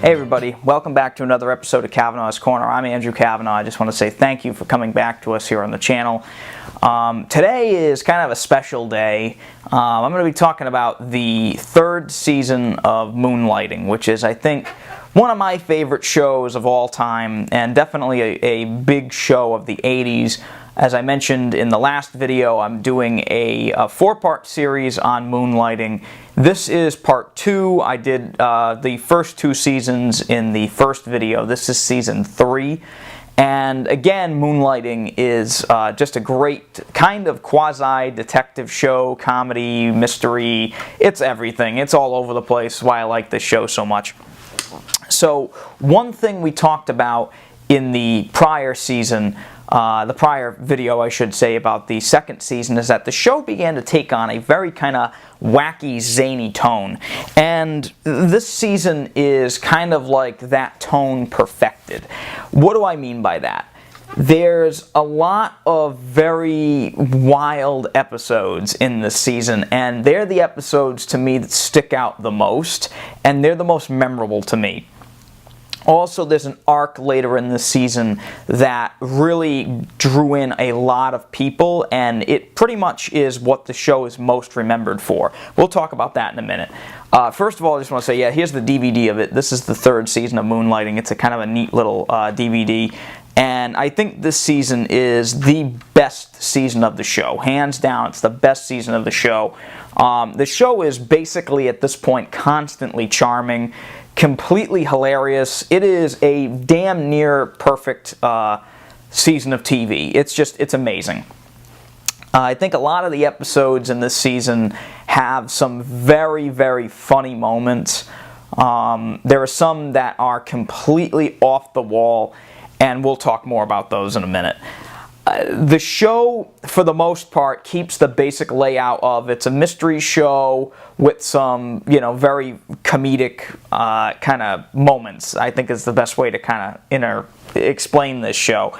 Hey everybody, welcome back to another episode of Cavanaugh's Corner. I'm Andrew Cavanaugh. I just want to say thank you for coming back to us here on the channel. Today is kind of a special day. I'm going to be talking about the third season of Moonlighting, which is, I think, one of my favorite shows of all time, and definitely a big show of the 80s. As I mentioned in the last video, I'm doing a four-part series on Moonlighting. This is part 2. I did the first 2 seasons in the first video. This is season 3. And again, Moonlighting is just a great kind of quasi-detective show, comedy, mystery. It's everything. It's all over the place. Why I like this show so much. So one thing we talked about in the prior season, the prior video I should say, about the second season, is that the show began to take on a very kind of wacky, zany tone. And this season is kind of like that tone perfected. What do I mean by that? There's a lot of very wild episodes in this season, and they're the episodes to me that stick out the most, and they're the most memorable to me. Also, there's an arc later in the season that really drew in a lot of people, and it pretty much is what the show is most remembered for. We'll talk about that in a minute. First of all, I just want to say, yeah, here's the DVD of it. This is the third season of Moonlighting. It's a kind of a neat little DVD, and I think this season is the best season of the show. Hands down, it's the best season of the show. The show is basically, at this point, constantly charming, completely hilarious. It is a damn near perfect season of TV. It's amazing. I think a lot of the episodes in this season have some very, very funny moments. There are some that are completely off the wall, and we'll talk more about those in a minute. The show, for the most part, keeps the basic layout of it's a mystery show with some, very comedic kind of moments, I think is the best way to kind of explain this show.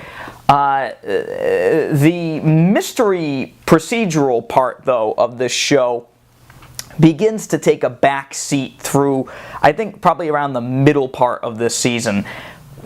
The mystery procedural part, though, of this show begins to take a back seat through, I think, probably around the middle part of this season.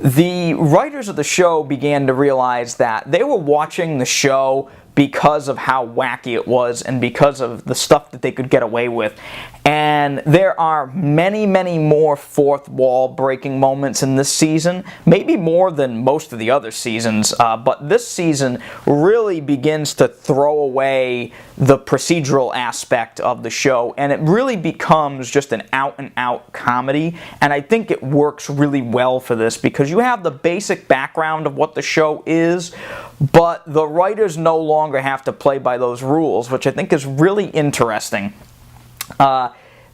The writers of the show began to realize that they were watching the show because of how wacky it was and because of the stuff that they could get away with. And there are many, many more fourth wall breaking moments in this season, maybe more than most of the other seasons, but this season really begins to throw away the procedural aspect of the show, and it really becomes just an out-and-out comedy, and I think it works really well for this because you have the basic background of what the show is, but the writers no longer have to play by those rules, which I think is really interesting.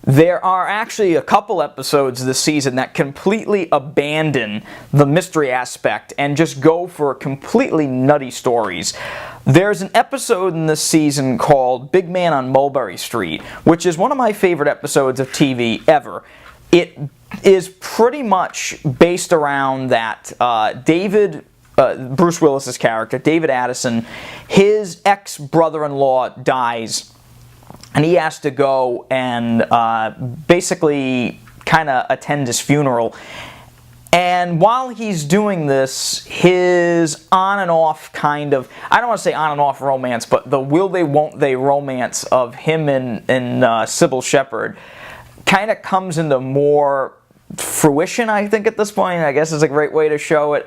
There are actually a couple episodes this season that completely abandon the mystery aspect and just go for completely nutty stories. There's an episode in this season called Big Man on Mulberry Street, which is one of my favorite episodes of TV ever. It is pretty much based around that Bruce Willis's character, David Addison, his ex-brother-in-law dies, and he has to go and basically kind of attend his funeral. And while he's doing this, his on and off kind of, I don't want to say on and off romance, but the will they won't they romance of him and Sybil Shepherd kind of comes into more fruition, I think, at this point. I guess is a great way to show it.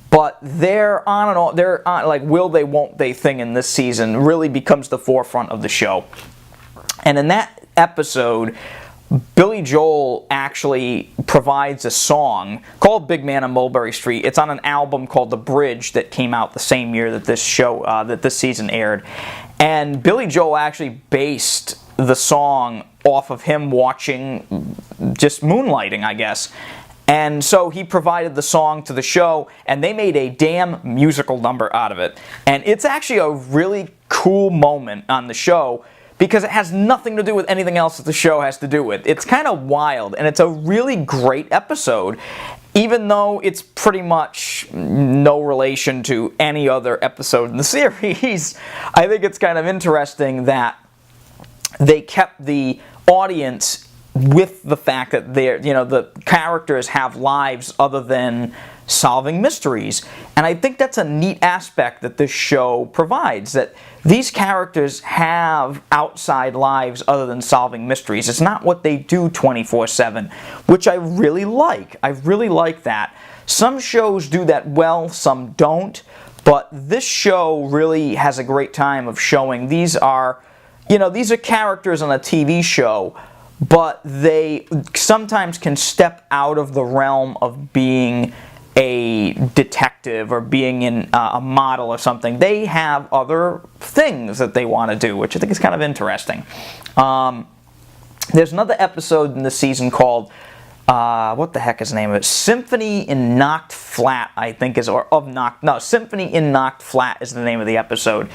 But their on and off, their like will they won't they thing in this season really becomes the forefront of the show. And in that episode, Billy Joel actually provides a song called Big Man on Mulberry Street. It's on an album called The Bridge that came out the same year that this season aired. And Billy Joel actually based the song off of him watching just Moonlighting, I guess. And so he provided the song to the show, and they made a damn musical number out of it. And it's actually a really cool moment on the show because it has nothing to do with anything else that the show has to do with. It's kind of wild, and it's a really great episode, even though it's pretty much no relation to any other episode in the series. I think it's kind of interesting that they kept the audience with the fact that the characters have lives other than solving mysteries. And I think that's a neat aspect that this show provides, that these characters have outside lives other than solving mysteries. It's not what they do 24/7, which I really like. I really like that. Some shows do that well, some don't, but this show really has a great time of showing these are characters on a TV show, but they sometimes can step out of the realm of being a detective or being in a model or something. They have other things that they want to do, which I think is kind of interesting. There's another episode in this season called, what the heck is the name of it? Symphony in Knocked Flat, I think Symphony in Knocked Flat is the name of the episode.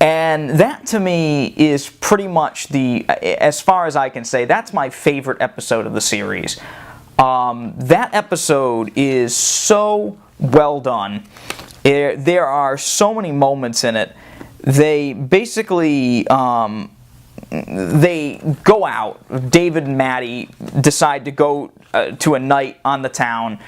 And that to me is pretty much as far as I can say, that's my favorite episode of the series. That episode is so well done. There are so many moments in it. They basically, they go out. David and Maddie decide to go to a night on the town,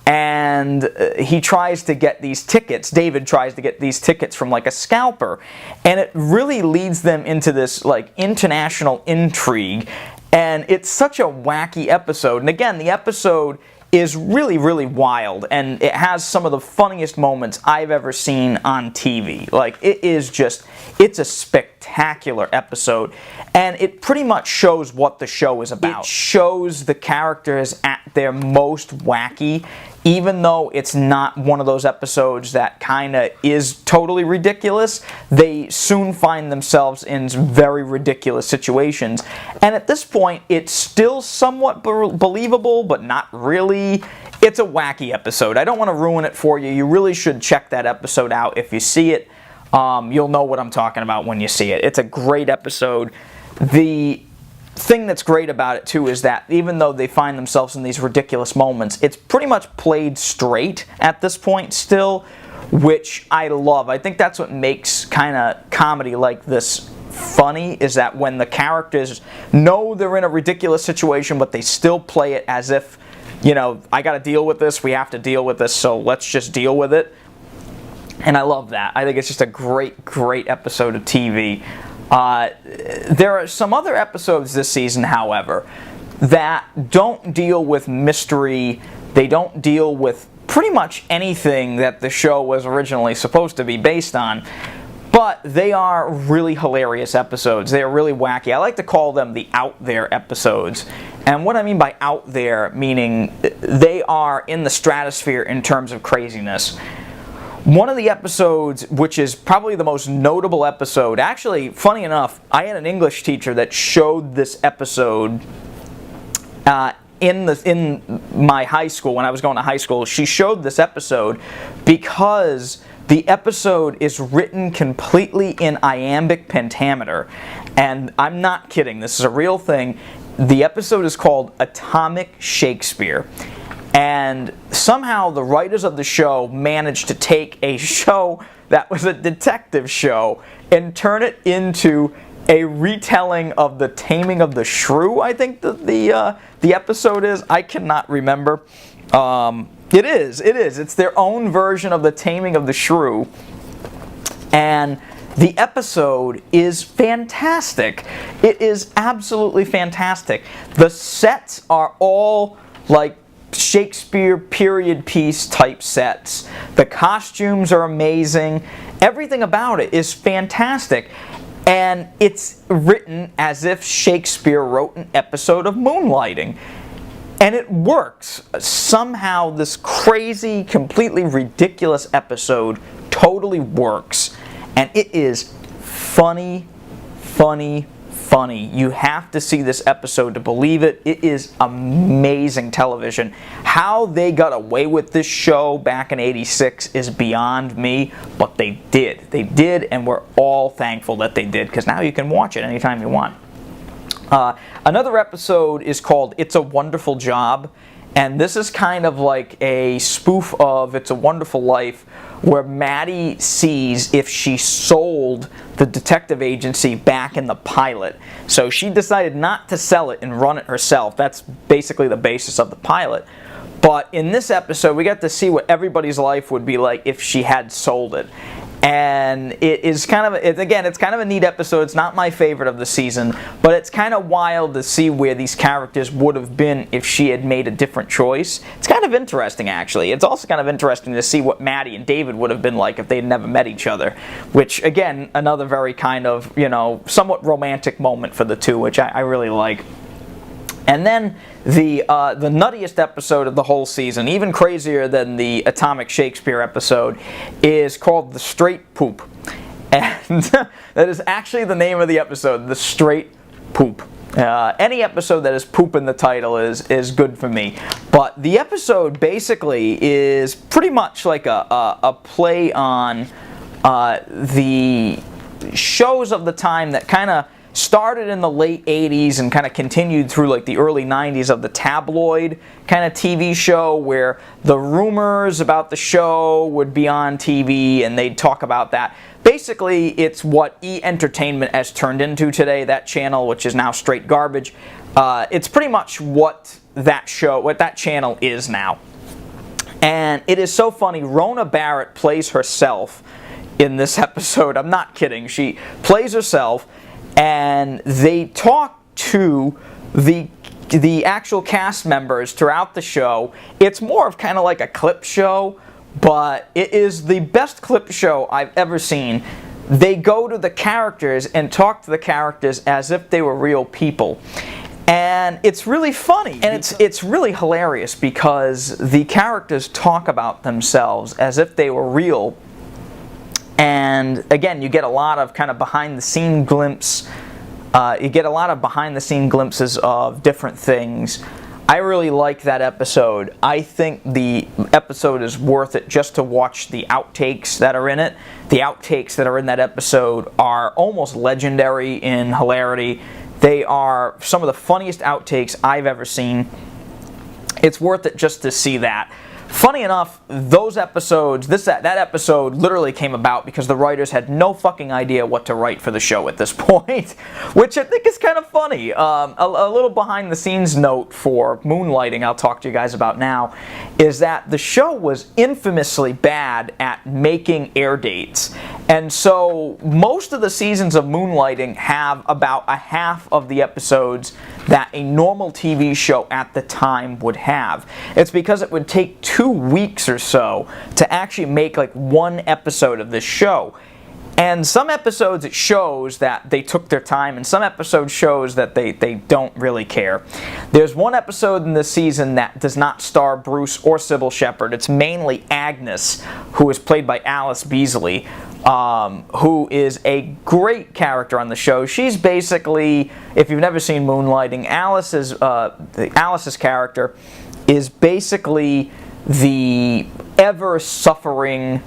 and he tries to get these tickets. David tries to get these tickets from like a scalper, and it really leads them into this like international intrigue. And it's such a wacky episode. And again, the episode is really, really wild, and it has some of the funniest moments I've ever seen on TV. Like, it's a spectacular episode, and it pretty much shows what the show is about. It shows the characters at their most wacky, even though it's not one of those episodes that kind of is totally ridiculous. They soon find themselves in very ridiculous situations. And at this point, it's still somewhat believable, but not really. It's a wacky episode. I don't want to ruin it for you. You really should check that episode out. If you see it, you'll know what I'm talking about when you see it. It's a great episode. The thing that's great about it too is that even though they find themselves in these ridiculous moments, it's pretty much played straight at this point still, which I love. I think that's what makes kind of comedy like this funny, is that when the characters know they're in a ridiculous situation, but they still play it as if, I got to deal with this, we have to deal with this, so let's just deal with it. And I love that. I think it's just a great, great episode of TV. There are some other episodes this season, however, that don't deal with mystery. They don't deal with pretty much anything that the show was originally supposed to be based on. But they are really hilarious episodes. They are really wacky. I like to call them the out there episodes. And what I mean by out there, meaning they are in the stratosphere in terms of craziness. One of the episodes, which is probably the most notable episode, actually, funny enough, I had an English teacher that showed this episode in my high school, when I was going to high school. She showed this episode because the episode is written completely in iambic pentameter. And I'm not kidding, this is a real thing. The episode is called Atomic Shakespeare. And somehow the writers of the show managed to take a show that was a detective show and turn it into a retelling of The Taming of the Shrew, I think the episode is. I cannot remember. It is. It's their own version of The Taming of the Shrew. And the episode is fantastic. It is absolutely fantastic. The sets are all like Shakespeare period piece type sets. The costumes are amazing. Everything about it is fantastic. And it's written as if Shakespeare wrote an episode of Moonlighting. And it works. Somehow this crazy, completely ridiculous episode totally works. And it is funny, funny, funny. You have to see this episode to believe it. It is amazing television. How they got away with this show back in '86 is beyond me, but they did. They did, and we're all thankful that they did, because now you can watch it anytime you want. Another episode is called It's a Wonderful Job, and this is kind of like a spoof of It's a Wonderful Life, where Maddie sees if she sold the detective agency back in the pilot. So she decided not to sell it and run it herself. That's basically the basis of the pilot. But in this episode, we get to see what everybody's life would be like if she had sold it. And it is kind of, it's kind of a neat episode. It's not my favorite of the season, but it's kind of wild to see where these characters would have been if she had made a different choice. It's kind of interesting, actually. It's also kind of interesting to see what Maddie and David would have been like if they'd never met each other, which, again, another very kind of, somewhat romantic moment for the two, which I really like. And then the nuttiest episode of the whole season, even crazier than the Atomic Shakespeare episode, is called The Straight Poop. And that is actually the name of the episode, The Straight Poop. Any episode that has poop in the title is good for me. But the episode basically is pretty much like a play on the shows of the time that kind of started in the late 80s and kind of continued through like the early 90s of the tabloid kind of TV show where the rumors about the show would be on TV and they'd talk about that. Basically, it's what E! Entertainment has turned into today, that channel, which is now straight garbage. It's pretty much what that channel is now. And it is so funny. Rona Barrett plays herself in this episode. I'm not kidding. She plays herself. And they talk to the actual cast members throughout the show. It's more of kind of like a clip show, but it is the best clip show I've ever seen. They go to the characters and talk to the characters as if they were real people. And it's really funny, and it's really hilarious because the characters talk about themselves as if they were real. And again, you get a lot of kind of behind-the-scene glimpses. You get a lot of behind-the-scene glimpses of different things. I really like that episode. I think the episode is worth it just to watch the outtakes that are in it. The outtakes that are in that episode are almost legendary in hilarity. They are some of the funniest outtakes I've ever seen. It's worth it just to see that. Funny enough, those episodes, that episode literally came about because the writers had no fucking idea what to write for the show at this point, which I think is kind of funny. A little behind the scenes note for Moonlighting I'll talk to you guys about now is that the show was infamously bad at making air dates. And so most of the seasons of Moonlighting have about a half of the episodes that a normal TV show at the time would have. It's because it would take 2 weeks or so to actually make like one episode of this show. And some episodes it shows that they took their time, and some episodes shows that they don't really care. There's one episode in this season that does not star Bruce or Sybil Shepherd. It's mainly Agnes, who is played by Alice Beasley, who is a great character on the show. She's basically, if you've never seen Moonlighting, Alice's character is basically the ever-suffering,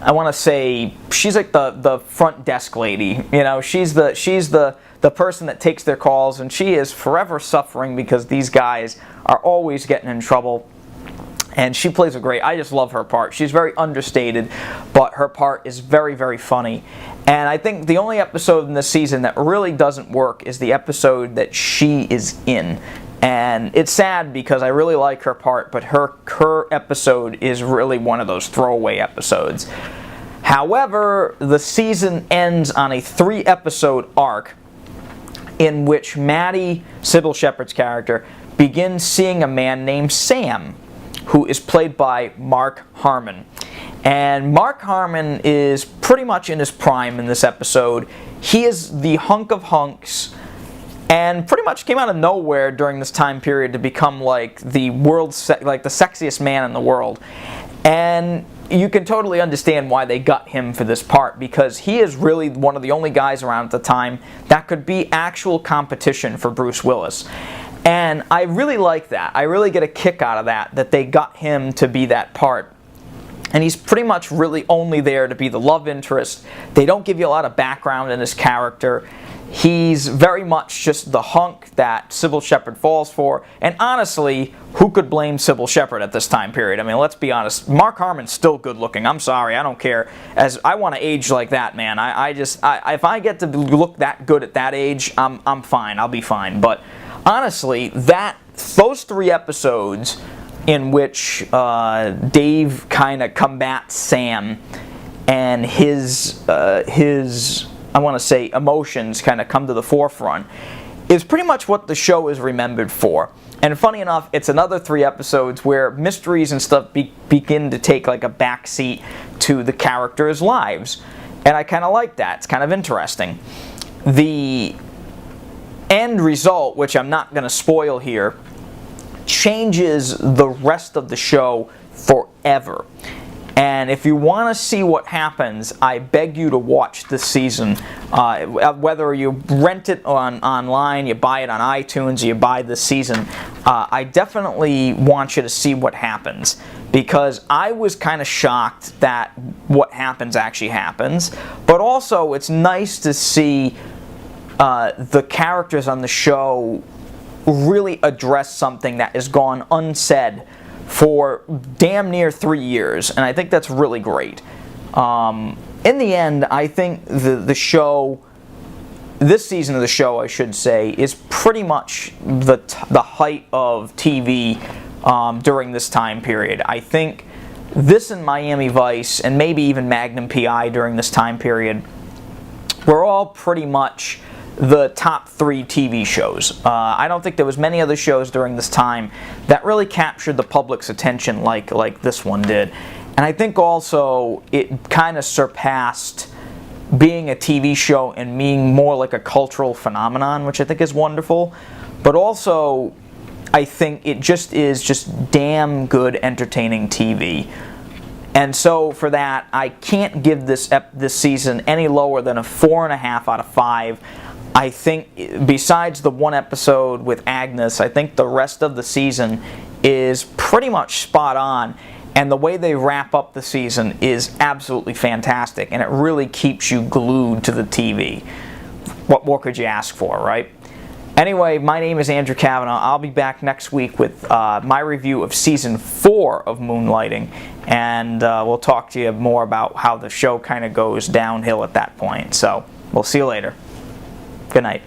I want to say, she's like the front desk lady. She's the person that takes their calls, and she is forever suffering because these guys are always getting in trouble. And she plays I just love her part. She's very understated, but her part is very, very funny. And I think the only episode in this season that really doesn't work is the episode that she is in. And it's sad because I really like her part, but her episode is really one of those throwaway episodes. However, the season ends on a 3-episode arc in which Maddie, Sybil Shepherd's character, begins seeing a man named Sam, who is played by Mark Harmon. And Mark Harmon is pretty much in his prime in this episode. He is the hunk of hunks, and pretty much came out of nowhere during this time period to become like the sexiest man in the world. And you can totally understand why they got him for this part, because he is really one of the only guys around at the time that could be actual competition for Bruce Willis. And I really like that. I really get a kick out of that they got him to be that part. And he's pretty much really only there to be the love interest. They don't give you a lot of background in his character. He's very much just the hunk that Sybil Shepherd falls for, and honestly, who could blame Sybil Shepherd at this time period? I mean, let's be honest, Mark Harmon's still good looking. I'm sorry, I don't care. As I want to age like that, man. If I get to look that good at that age, I'm fine. I'll be fine. But honestly, those 3 episodes in which Dave kind of combats Sam and his I want to say emotions kind of come to the forefront, is pretty much what the show is remembered for. And funny enough, it's another 3 episodes where mysteries and stuff begin to take like a backseat to the characters' lives. And I kind of like that. It's kind of interesting. The end result, which I'm not going to spoil here, changes the rest of the show forever. And if you want to see what happens, I beg you to watch this season. Whether you rent it online, you buy it on iTunes, or you buy this season, I definitely want you to see what happens. Because I was kind of shocked that what happens actually happens. But also, it's nice to see the characters on the show really address something that has gone unsaid for damn near 3 years, and I think that's really great. In the end, I think the show, this season of the show, I should say, is pretty much the height of TV during this time period. I think this and Miami Vice, and maybe even Magnum PI during this time period, were all pretty much the top 3 TV shows. I don't think there was many other shows during this time that really captured the public's attention like this one did. And I think also it kind of surpassed being a TV show and being more like a cultural phenomenon, which I think is wonderful. But also, I think it just is just damn good entertaining TV. And so for that, I can't give this season any lower than a 4.5 out of 5. I think besides the 1 episode with Agnes, I think the rest of the season is pretty much spot on. And the way they wrap up the season is absolutely fantastic. And it really keeps you glued to the TV. What more could you ask for, right? Anyway, my name is Andrew Cavanaugh. I'll be back next week with my review of Season 4 of Moonlighting. And we'll talk to you more about how the show kind of goes downhill at that point. So, we'll see you later. Good night.